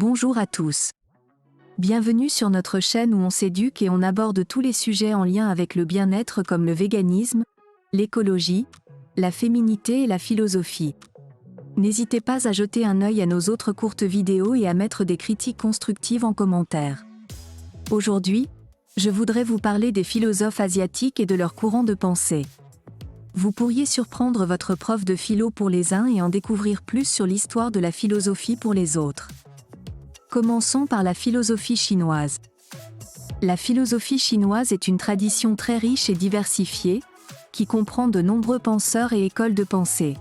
Bonjour à tous. Bienvenue sur notre chaîne où on s'éduque et on aborde tous les sujets en lien avec le bien-être comme le véganisme, l'écologie, la féminité et la philosophie. N'hésitez pas à jeter un œil à nos autres courtes vidéos et à mettre des critiques constructives en commentaire. Aujourd'hui, je voudrais vous parler des philosophes asiatiques et de leur courant de pensée. Vous pourriez surprendre votre prof de philo pour les uns et en découvrir plus sur l'histoire de la philosophie pour les autres. Commençons par la philosophie chinoise. La philosophie chinoise est une tradition très riche et diversifiée, qui comprend de nombreux penseurs et écoles de pensée.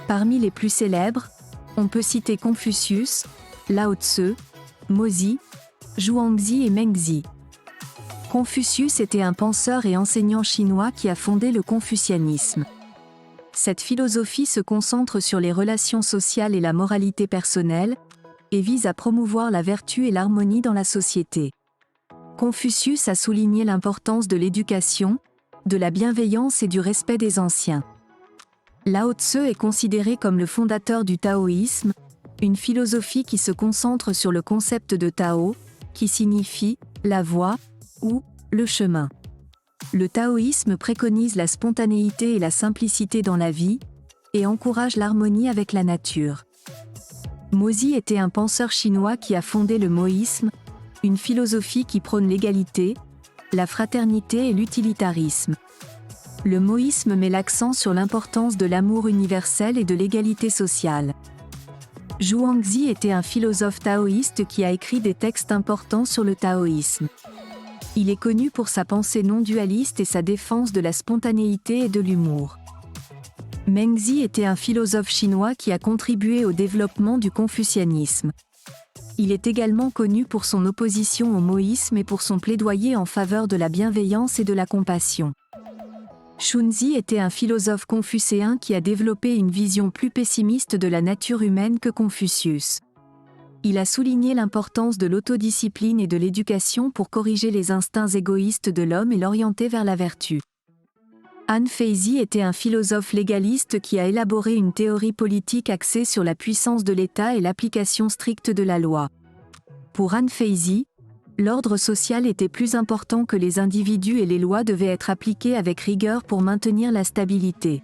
Parmi les plus célèbres, on peut citer Confucius, Lao Tse, Mozi, Zhuangzi et Mengzi. Confucius était un penseur et enseignant chinois qui a fondé le confucianisme. Cette philosophie se concentre sur les relations sociales et la moralité personnelle, et vise à promouvoir la vertu et l'harmonie dans la société. Confucius a souligné l'importance de l'éducation, de la bienveillance et du respect des anciens. Lao Tse est considéré comme le fondateur du taoïsme, une philosophie qui se concentre sur le concept de Tao, qui signifie « la voie » ou « le chemin ». Le taoïsme préconise la spontanéité et la simplicité dans la vie, et encourage l'harmonie avec la nature. Mozi était un penseur chinois qui a fondé le moïsme, une philosophie qui prône l'égalité, la fraternité et l'utilitarisme. Le moïsme met l'accent sur l'importance de l'amour universel et de l'égalité sociale. Zhuangzi était un philosophe taoïste qui a écrit des textes importants sur le taoïsme. Il est connu pour sa pensée non dualiste et sa défense de la spontanéité et de l'humour. Mengzi était un philosophe chinois qui a contribué au développement du confucianisme. Il est également connu pour son opposition au moïsme et pour son plaidoyer en faveur de la bienveillance et de la compassion. Xunzi était un philosophe confucéen qui a développé une vision plus pessimiste de la nature humaine que Confucius. Il a souligné l'importance de l'autodiscipline et de l'éducation pour corriger les instincts égoïstes de l'homme et l'orienter vers la vertu. Han Feizi était un philosophe légaliste qui a élaboré une théorie politique axée sur la puissance de l'État et l'application stricte de la loi. Pour Han Feizi, l'ordre social était plus important que les individus et les lois devaient être appliquées avec rigueur pour maintenir la stabilité.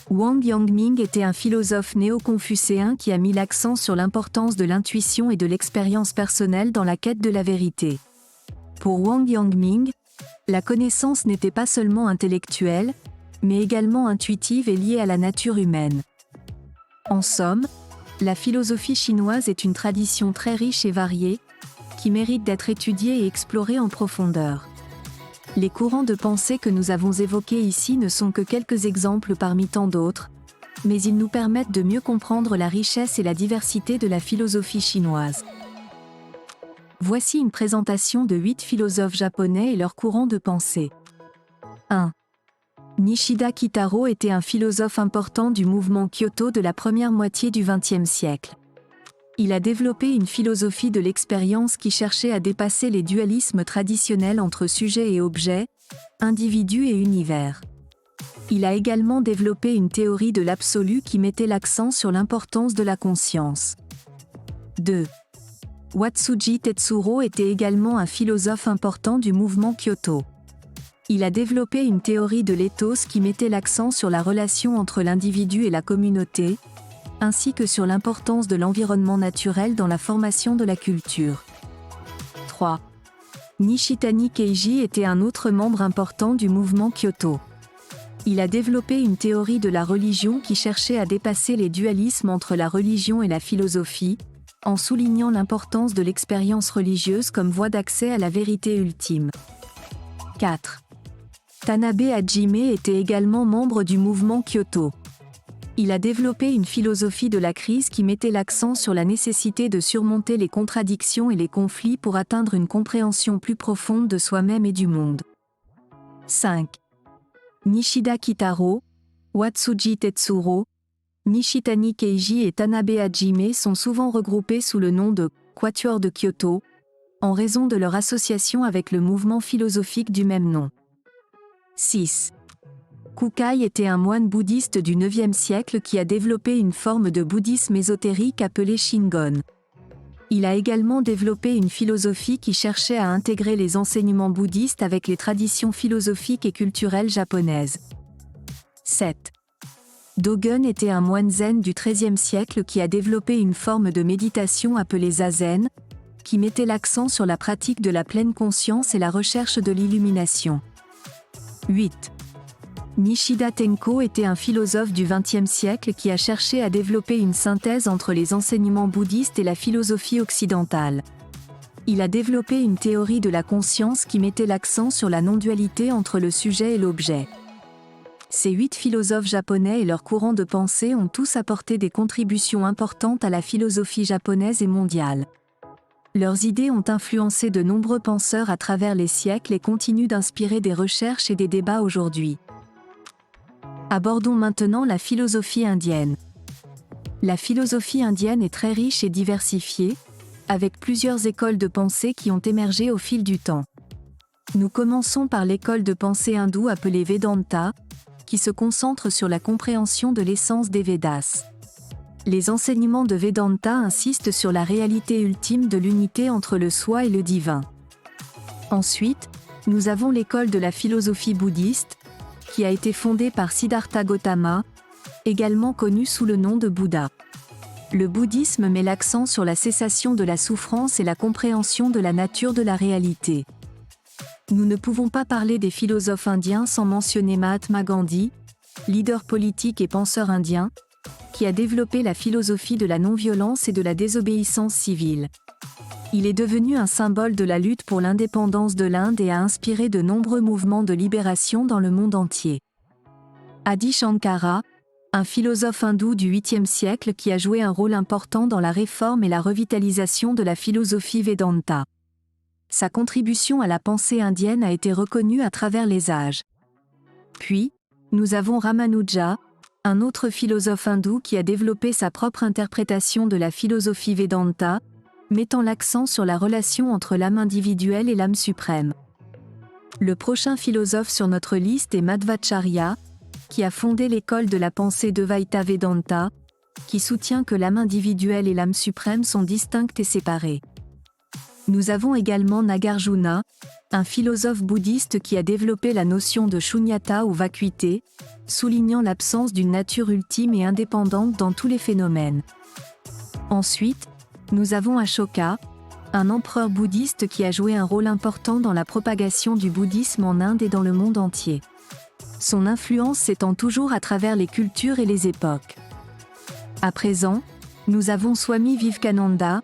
Wang Yangming était un philosophe néo-confucéen qui a mis l'accent sur l'importance de l'intuition et de l'expérience personnelle dans la quête de la vérité. Pour Wang Yangming, la connaissance n'était pas seulement intellectuelle, mais également intuitive et liée à la nature humaine. En somme, la philosophie chinoise est une tradition très riche et variée, qui mérite d'être étudiée et explorée en profondeur. Les courants de pensée que nous avons évoqués ici ne sont que quelques exemples parmi tant d'autres, mais ils nous permettent de mieux comprendre la richesse et la diversité de la philosophie chinoise. Voici une présentation de 8 philosophes japonais et leurs courants de pensée. 1. Nishida Kitaro était un philosophe important du mouvement Kyoto de la première moitié du XXe siècle. Il a développé une philosophie de l'expérience qui cherchait à dépasser les dualismes traditionnels entre sujet et objet, individu et univers. Il a également développé une théorie de l'absolu qui mettait l'accent sur l'importance de la conscience. 2. Watsuji Tetsuro était également un philosophe important du mouvement Kyoto. Il a développé une théorie de l'éthos qui mettait l'accent sur la relation entre l'individu et la communauté, ainsi que sur l'importance de l'environnement naturel dans la formation de la culture. 3. Nishitani Keiji était un autre membre important du mouvement Kyoto. Il a développé une théorie de la religion qui cherchait à dépasser les dualismes entre la religion et la philosophie, en soulignant l'importance de l'expérience religieuse comme voie d'accès à la vérité ultime. 4. Tanabe Hajime était également membre du mouvement Kyoto. Il a développé une philosophie de la crise qui mettait l'accent sur la nécessité de surmonter les contradictions et les conflits pour atteindre une compréhension plus profonde de soi-même et du monde. 5. Nishida Kitaro, Watsuji Tetsuro, Nishitani Keiji et Tanabe Hajime sont souvent regroupés sous le nom de « Quatuor de Kyoto », en raison de leur association avec le mouvement philosophique du même nom. 6. Kukai était un moine bouddhiste du IXe siècle qui a développé une forme de bouddhisme ésotérique appelée Shingon. Il a également développé une philosophie qui cherchait à intégrer les enseignements bouddhistes avec les traditions philosophiques et culturelles japonaises. 7. Dogen était un moine zen du XIIIe siècle qui a développé une forme de méditation appelée zazen, qui mettait l'accent sur la pratique de la pleine conscience et la recherche de l'illumination. 8. Nishida Tenko était un philosophe du XXe siècle qui a cherché à développer une synthèse entre les enseignements bouddhistes et la philosophie occidentale. Il a développé une théorie de la conscience qui mettait l'accent sur la non-dualité entre le sujet et l'objet. Ces 8 philosophes japonais et leurs courants de pensée ont tous apporté des contributions importantes à la philosophie japonaise et mondiale. Leurs idées ont influencé de nombreux penseurs à travers les siècles et continuent d'inspirer des recherches et des débats aujourd'hui. Abordons maintenant la philosophie indienne. La philosophie indienne est très riche et diversifiée, avec plusieurs écoles de pensée qui ont émergé au fil du temps. Nous commençons par l'école de pensée hindoue appelée Vedanta, qui se concentre sur la compréhension de l'essence des Védas. Les enseignements de Vedanta insistent sur la réalité ultime de l'unité entre le soi et le divin. Ensuite, nous avons l'école de la philosophie bouddhiste, qui a été fondée par Siddhartha Gautama, également connu sous le nom de Bouddha. Le bouddhisme met l'accent sur la cessation de la souffrance et la compréhension de la nature de la réalité. Nous ne pouvons pas parler des philosophes indiens sans mentionner Mahatma Gandhi, leader politique et penseur indien, qui a développé la philosophie de la non-violence et de la désobéissance civile. Il est devenu un symbole de la lutte pour l'indépendance de l'Inde et a inspiré de nombreux mouvements de libération dans le monde entier. Adi Shankara, un philosophe hindou du 8e siècle qui a joué un rôle important dans la réforme et la revitalisation de la philosophie Vedanta. Sa contribution à la pensée indienne a été reconnue à travers les âges. Puis, nous avons Ramanuja, un autre philosophe hindou qui a développé sa propre interprétation de la philosophie Vedanta, mettant l'accent sur la relation entre l'âme individuelle et l'âme suprême. Le prochain philosophe sur notre liste est Madhvacharya, qui a fondé l'école de la pensée Dvaita Vedanta, qui soutient que l'âme individuelle et l'âme suprême sont distinctes et séparées. Nous avons également Nagarjuna, un philosophe bouddhiste qui a développé la notion de shunyata ou vacuité, soulignant l'absence d'une nature ultime et indépendante dans tous les phénomènes. Ensuite, nous avons Ashoka, un empereur bouddhiste qui a joué un rôle important dans la propagation du bouddhisme en Inde et dans le monde entier. Son influence s'étend toujours à travers les cultures et les époques. À présent, nous avons Swami Vivekananda,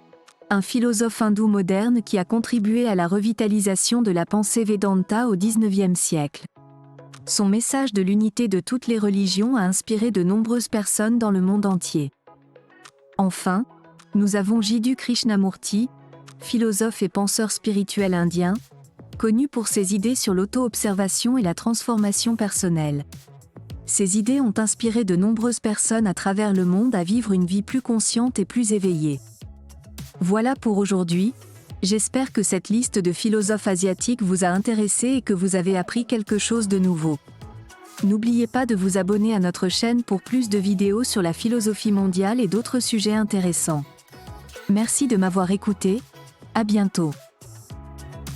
un philosophe hindou moderne qui a contribué à la revitalisation de la pensée Vedanta au XIXe siècle. Son message de l'unité de toutes les religions a inspiré de nombreuses personnes dans le monde entier. Enfin, nous avons Jiddu Krishnamurti, philosophe et penseur spirituel indien, connu pour ses idées sur l'auto-observation et la transformation personnelle. Ces idées ont inspiré de nombreuses personnes à travers le monde à vivre une vie plus consciente et plus éveillée. Voilà pour aujourd'hui, j'espère que cette liste de philosophes asiatiques vous a intéressé et que vous avez appris quelque chose de nouveau. N'oubliez pas de vous abonner à notre chaîne pour plus de vidéos sur la philosophie mondiale et d'autres sujets intéressants. Merci de m'avoir écouté, à bientôt.